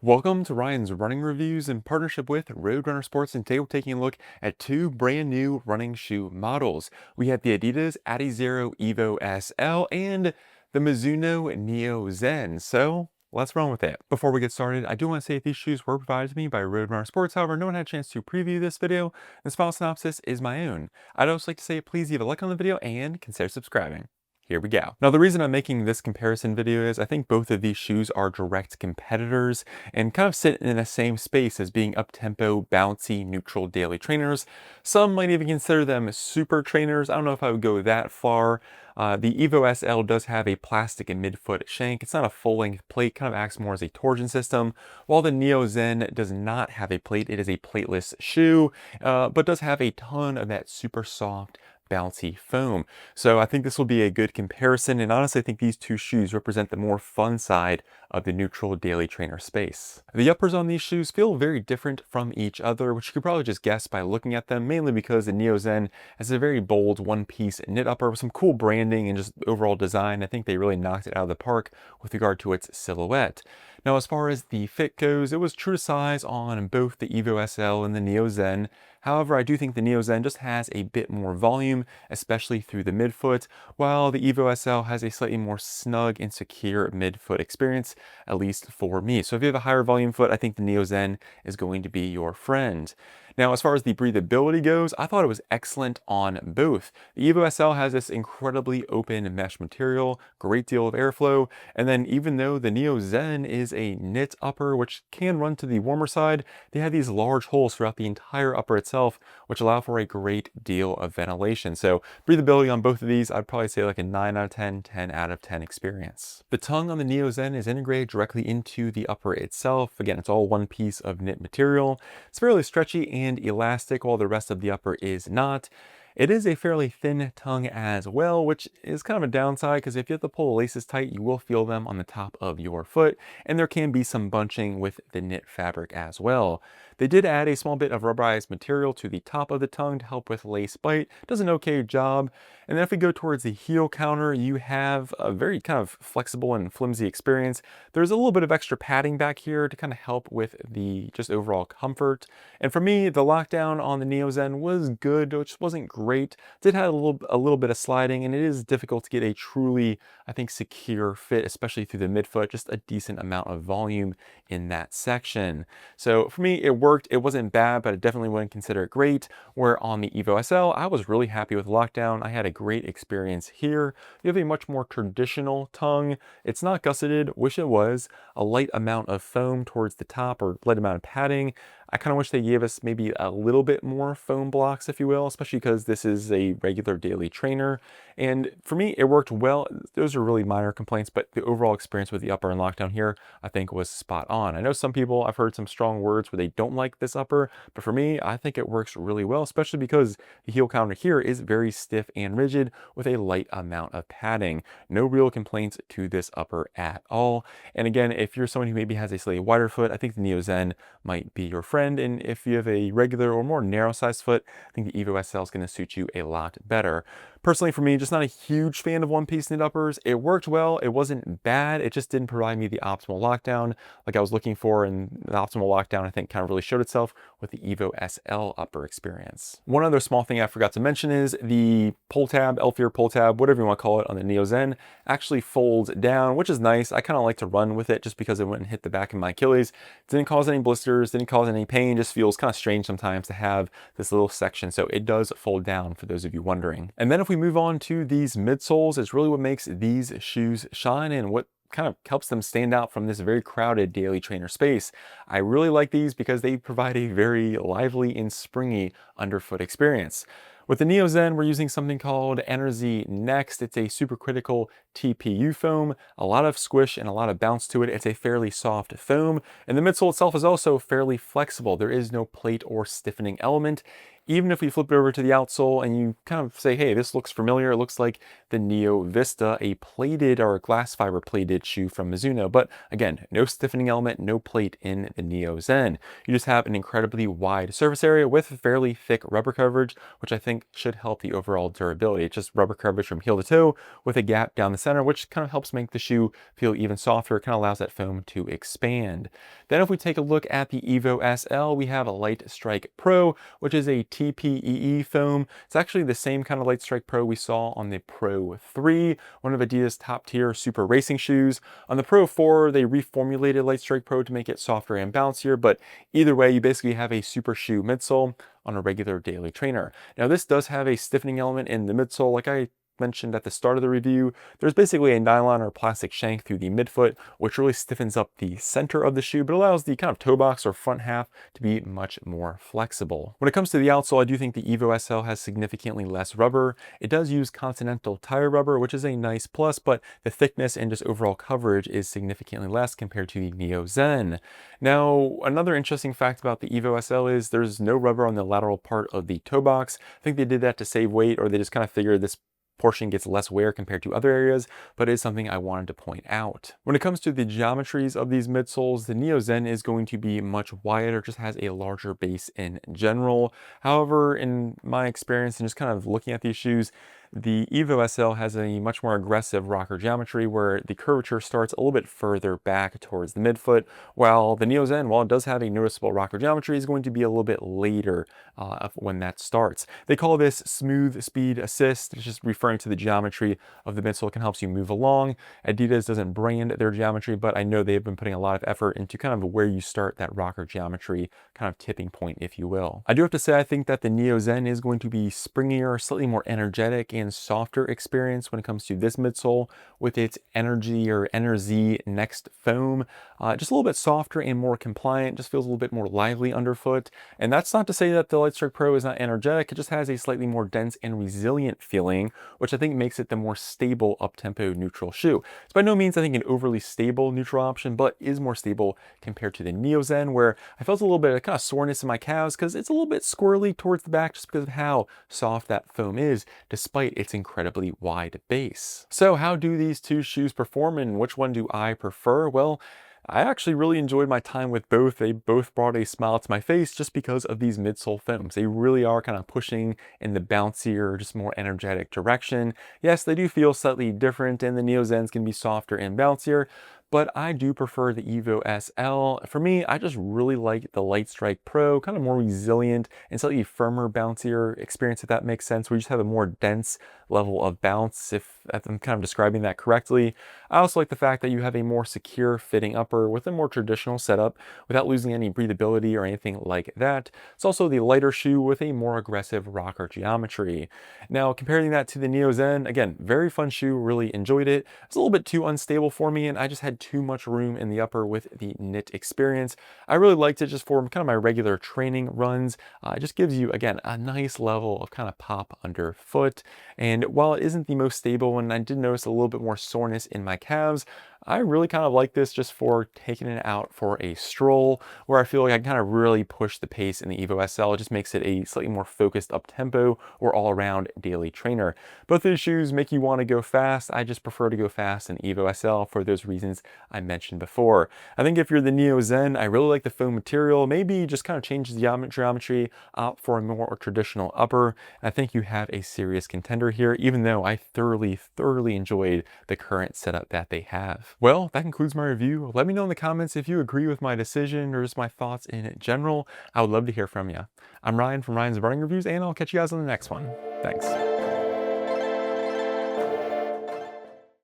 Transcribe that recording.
Welcome to Ryan's Running Reviews in partnership with Roadrunner Sports, and today we're taking a look at two brand new running shoe models. We have the Adidas Adizero EVO SL and the Mizuno Neo Zen. So let's run with it. Before we get started, I do want to say that these shoes were provided to me by Roadrunner Sports. However, no one had a chance to preview this video. This file synopsis is my own. I'd also like to say please leave a like on the video and consider subscribing. Here we go. Now, the reason I'm making this comparison video is I think both of these shoes are direct competitors and kind of sit in the same space as being up-tempo, bouncy, neutral daily trainers. Some might even consider them super trainers. I don't know if I would go that far. The EVO SL does have a plastic and midfoot shank. It's not a full-length plate, kind of acts more as a torsion system, while the Neo Zen does not have a plate. It is a plateless shoe, but does have a ton of that super soft, bouncy foam. So I think this will be a good comparison, and honestly I think these two shoes represent the more fun side of the neutral daily trainer space. The uppers on these shoes feel very different from each other, which you could probably just guess by looking at them, mainly because the Neo Zen has a very bold one-piece knit upper with some cool branding and just overall design. I think they really knocked it out of the park with regard to its silhouette. Now, as far as the fit goes, it was true to size on both the EVO SL and the Neo Zen. However, I do think the Neo Zen just has a bit more volume, especially through the midfoot, while the EVO SL has a slightly more snug and secure midfoot experience, at least for me. So if you have a higher volume foot, I think the Neo Zen is going to be your friend. Now, as far as the breathability goes, I thought it was excellent on both. The EVO SL has this incredibly open mesh material, great deal of airflow, and then even though the Neo Zen is a knit upper, which can run to the warmer side, they have these large holes throughout the entire upper itself, which allow for a great deal of ventilation. So breathability on both of these, I'd probably say like a 9 out of 10, 10 out of 10 experience. The tongue on the Neo Zen is integrated directly into the upper itself. Again, it's all one piece of knit material. It's fairly stretchy and elastic, while the rest of the upper is not. It is a fairly thin tongue as well, which is kind of a downside because if you have to pull the laces tight, you will feel them on the top of your foot, and there can be some bunching with the knit fabric as well. They did add a small bit of rubberized material to the top of the tongue to help with lace bite. Does an okay job. And then if we go towards the heel counter, you have a very kind of flexible and flimsy experience. There's a little bit of extra padding back here to kind of help with the just overall comfort. And for me, the lockdown on the Neo Zen was good, which wasn't great. Did have a little bit of sliding, and it is difficult to get a truly, I think, secure fit, especially through the midfoot, just a decent amount of volume in that section. So for me, it worked. It wasn't bad, but I definitely wouldn't consider it great. Where on the EVO SL, I was really happy with lockdown. I had a great experience here. You have a much more traditional tongue. It's not gusseted, wish it was. A light amount of foam towards the top, or light amount of padding. I kind of wish they gave us maybe a little bit more foam blocks, if you will, especially because this is a regular daily trainer. And for me, it worked well. Those are really minor complaints, but the overall experience with the upper and lockdown here, I think, was spot on. I know some people, I've heard some strong words where they don't like this upper, but for me, I think it works really well, especially because the heel counter here is very stiff and rigid with a light amount of padding. No real complaints to this upper at all. And again, if you're someone who maybe has a slightly wider foot, I think the Neo Zen might be your friend. And if you have a regular or more narrow sized foot, I think the EVO SL is going to suit you a lot better. Personally, for me, just not a huge fan of one-piece knit uppers. It worked well. It wasn't bad. It just didn't provide me the optimal lockdown like I was looking for, and the optimal lockdown, I think, kind of really showed itself with the EVO SL upper experience. One other small thing I forgot to mention is the pull tab, Elfear pull tab, whatever you want to call it, on the Neo Zen actually folds down, which is nice. I kind of like to run with it just because it wouldn't hit the back of my Achilles. Didn't cause any blisters, didn't cause any pain. Just feels kind of strange sometimes to have this little section. So it does fold down, for those of you wondering. And then if we move on to these midsoles, it's really what makes these shoes shine and what kind of helps them stand out from this very crowded daily trainer space. I really like these because they provide a very lively and springy underfoot experience. With the Neo Zen, we're using something called Energy Next. It's a supercritical TPU foam, a lot of squish and a lot of bounce to it. It's a fairly soft foam, and the midsole itself is also fairly flexible. There is no plate or stiffening element. even if we flip it over to the outsole and you kind of say, hey, this looks familiar, it looks like the Neo Vista, a plated or a glass fiber plated shoe from Mizuno. But again, no stiffening element, no plate in the Neo Zen. You just have an incredibly wide surface area with fairly thick rubber coverage, which I think should help the overall durability. It's just rubber coverage from heel to toe with a gap down the center, which kind of helps make the shoe feel even softer. It kind of allows that foam to expand. Then if we take a look at the EVO SL, we have a Light Strike Pro, which is a TPEE foam. It's actually the same kind of Light Strike Pro we saw on the Pro 3, one of Adidas top tier super racing shoes. On the Pro 4, they reformulated Light Strike Pro to make it softer and bouncier, but either way, you basically have a super shoe midsole on a regular daily trainer. Now this does have a stiffening element in the midsole, like I mentioned at the start of the review. There's basically a nylon or plastic shank through the midfoot, which really stiffens up the center of the shoe, but allows the kind of toe box or front half to be much more flexible. When it comes to the outsole, I do think the EVO SL has significantly less rubber. It does use Continental tire rubber, which is a nice plus, but the thickness and just overall coverage is significantly less compared to the Neo Zen. Now, another interesting fact about the EVO SL is there's no rubber on the lateral part of the toe box. I think they did that to save weight, or they just kind of figured this portion gets less wear compared to other areas, but it is something I wanted to point out. When it comes to the geometries of these midsoles, the Neo Zen is going to be much wider, just has a larger base in general. However, in my experience and just kind of looking at these shoes, the EVO SL has a much more aggressive rocker geometry where the curvature starts a little bit further back towards the midfoot, while the Neo Zen, while it does have a noticeable rocker geometry, is going to be a little bit later when that starts. They call this smooth speed assist. It's just referring to the geometry of the midsole. It can help you move along. Adidas doesn't brand their geometry, but I know they've been putting a lot of effort into kind of where you start that rocker geometry kind of tipping point, if you will. I do have to say, I think that the Neo Zen is going to be springier, slightly more energetic, and softer experience when it comes to this midsole with its Energy or Enerzy Next foam. Just a little bit softer and more compliant, just feels a little bit more lively underfoot. And that's not to say that the Light Strike Pro is not energetic, it just has a slightly more dense and resilient feeling, which I think makes it the more stable up-tempo neutral shoe. It's by no means, I think, an overly stable neutral option, but is more stable compared to the Neo Zen, where I felt a little bit of kind of soreness in my calves because it's a little bit squirrely towards the back just because of how soft that foam is, despite its incredibly wide base. So how do these two shoes perform and which one do I prefer? Well, I actually really enjoyed my time with both. They both brought a smile to my face just because of these midsole foams. They really are kind of pushing in the bouncier, just more energetic direction. Yes, they do feel slightly different, and the Neo Zens can be softer and bouncier, but I do prefer the EVO SL. For me, I just really like the Light Strike Pro, kind of more resilient and slightly firmer, bouncier experience, if that makes sense, where you just have a more dense level of bounce, if I'm kind of describing that correctly. I also like the fact that you have a more secure fitting upper with a more traditional setup without losing any breathability or anything like that. It's also the lighter shoe with a more aggressive rocker geometry. Now, comparing that to the Neo Zen, again, very fun shoe, really enjoyed it. It's a little bit too unstable for me, and I just had too much room in the upper with the knit experience. I really liked it just for kind of my regular training runs. It just gives you, again, a nice level of kind of pop underfoot. And while it isn't the most stable, and I did notice a little bit more soreness in my calves, I really kind of like this just for taking it out for a stroll, where I feel like I can kind of really push the pace in the EVO SL. It just makes it a slightly more focused up-tempo or all-around daily trainer. Both of these shoes make you want to go fast. I just prefer to go fast in EVO SL for those reasons I mentioned before. I think if you're the Neo Zen, I really like the foam material. Maybe just kind of change the geometry, opt for a more traditional upper. I think you have a serious contender here, even though I thoroughly enjoyed the current setup that they have. Well, that concludes my review. Let me know in the comments if you agree with my decision or just my thoughts in general. I would love to hear from you. I'm Ryan from Ryan's Running Reviews, and I'll catch you guys on the next one. Thanks.